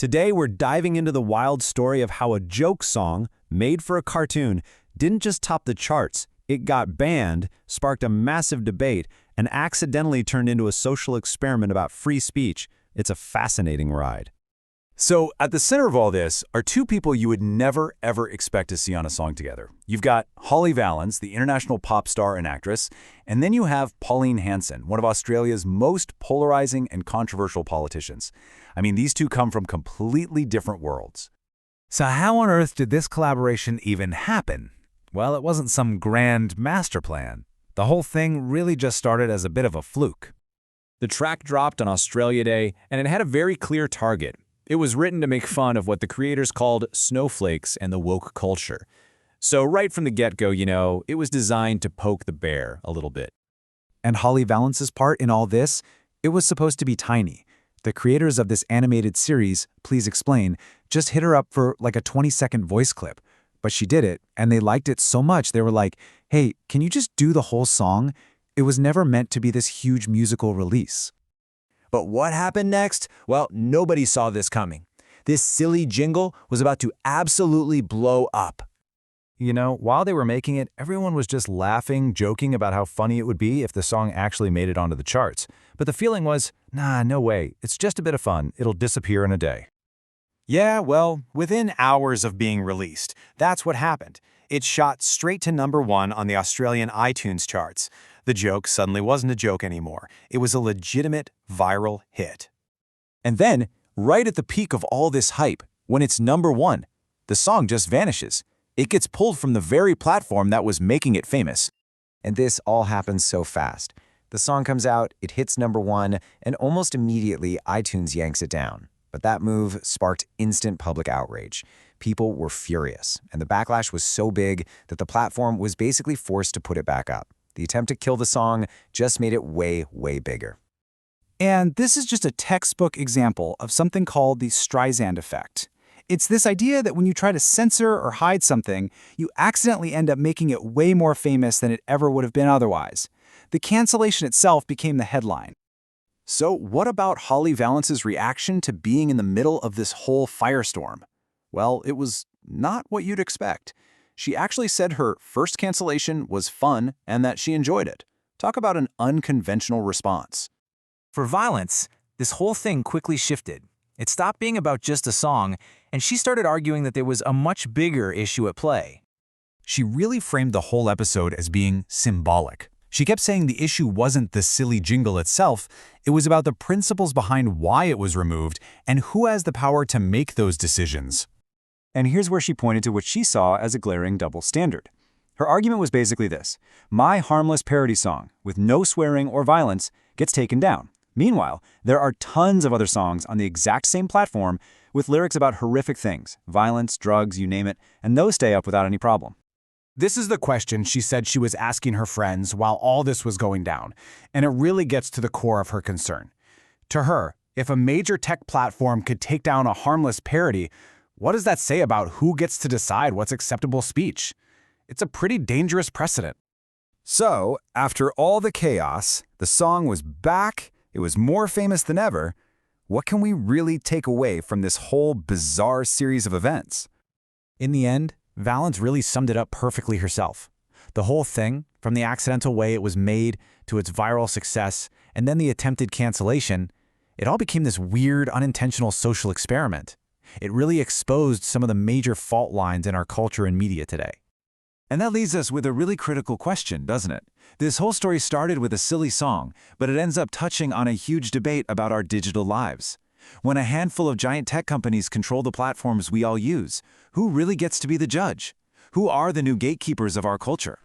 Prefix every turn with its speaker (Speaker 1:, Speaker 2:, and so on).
Speaker 1: Today, we're diving into the wild story of how a joke song, made for a cartoon, didn't just top the charts, it got banned, sparked a massive debate, and accidentally turned into a social experiment about free speech. It's a fascinating ride.
Speaker 2: So, at the center of all this are two people you would never, ever expect to see on a song together. You've got Holly Valance, the international pop star and actress, and then you have Pauline Hanson, one of Australia's most polarizing and controversial politicians. I mean, these two come from completely different worlds.
Speaker 3: So how on earth did this collaboration even happen? Well, it wasn't some grand master plan. The whole thing really just started as a bit of a fluke.
Speaker 1: The track dropped on Australia Day, and it had a very clear target. It was written to make fun of what the creators called snowflakes and the woke culture. So right from the get-go, it was designed to poke the bear a little bit.
Speaker 3: And Holly Valance's part in all this? It was supposed to be tiny. The creators of this animated series, Please Explain, just hit her up for like a 20-second voice clip. But she did it, and they liked it so much they were like, hey, can you just do the whole song? It was never meant to be this huge musical release.
Speaker 4: But what happened next? Well, nobody saw this coming. This silly jingle was about to absolutely blow up.
Speaker 3: While they were making it, everyone was just laughing, joking about how funny it would be if the song actually made it onto the charts. But the feeling was, nah, no way, it's just a bit of fun, it'll disappear in a day.
Speaker 5: Yeah, well, within hours of being released, that's what happened. It shot straight to #1 on the Australian iTunes charts. The joke suddenly wasn't a joke anymore. It was a legitimate viral hit.
Speaker 4: And then, right at the peak of all this hype, when it's #1, the song just vanishes. It gets pulled from the very platform that was making it famous.
Speaker 6: And this all happens so fast. The song comes out, it hits #1, and almost immediately iTunes yanks it down. But that move sparked instant public outrage. People were furious, and the backlash was so big that the platform was basically forced to put it back up. The attempt to kill the song just made it way, way bigger.
Speaker 3: And this is just a textbook example of something called the Streisand Effect. It's this idea that when you try to censor or hide something, you accidentally end up making it way more famous than it ever would have been otherwise. The cancellation itself became the headline.
Speaker 2: So, what about Holly Valance's reaction to being in the middle of this whole firestorm? Well, it was not what you'd expect. She actually said her first cancellation was fun and that she enjoyed it. Talk about an unconventional response.
Speaker 7: For Valance, this whole thing quickly shifted. It stopped being about just a song, and she started arguing that there was a much bigger issue at play.
Speaker 3: She really framed the whole episode as being symbolic. She kept saying the issue wasn't the silly jingle itself, it was about the principles behind why it was removed and who has the power to make those decisions.
Speaker 8: And here's where she pointed to what she saw as a glaring double standard. Her argument was basically this: my harmless parody song, with no swearing or violence, gets taken down. Meanwhile, there are tons of other songs on the exact same platform with lyrics about horrific things, violence, drugs, you name it, and those stay up without any problem.
Speaker 9: This is the question she said she was asking her friends while all this was going down, and it really gets to the core of her concern. To her, if a major tech platform could take down a harmless parody, what does that say about who gets to decide what's acceptable speech? It's a pretty dangerous precedent.
Speaker 8: So, after all the chaos, the song was back, it was more famous than ever. What can we really take away from this whole bizarre series of events?
Speaker 3: In the end, Valance really summed it up perfectly herself. The whole thing, from the accidental way it was made to its viral success and then the attempted cancellation, it all became this weird, unintentional social experiment. It really exposed some of the major fault lines in our culture and media today.
Speaker 2: And that leaves us with a really critical question, doesn't it? This whole story started with a silly song, but it ends up touching on a huge debate about our digital lives. When a handful of giant tech companies control the platforms we all use, who really gets to be the judge? Who are the new gatekeepers of our culture?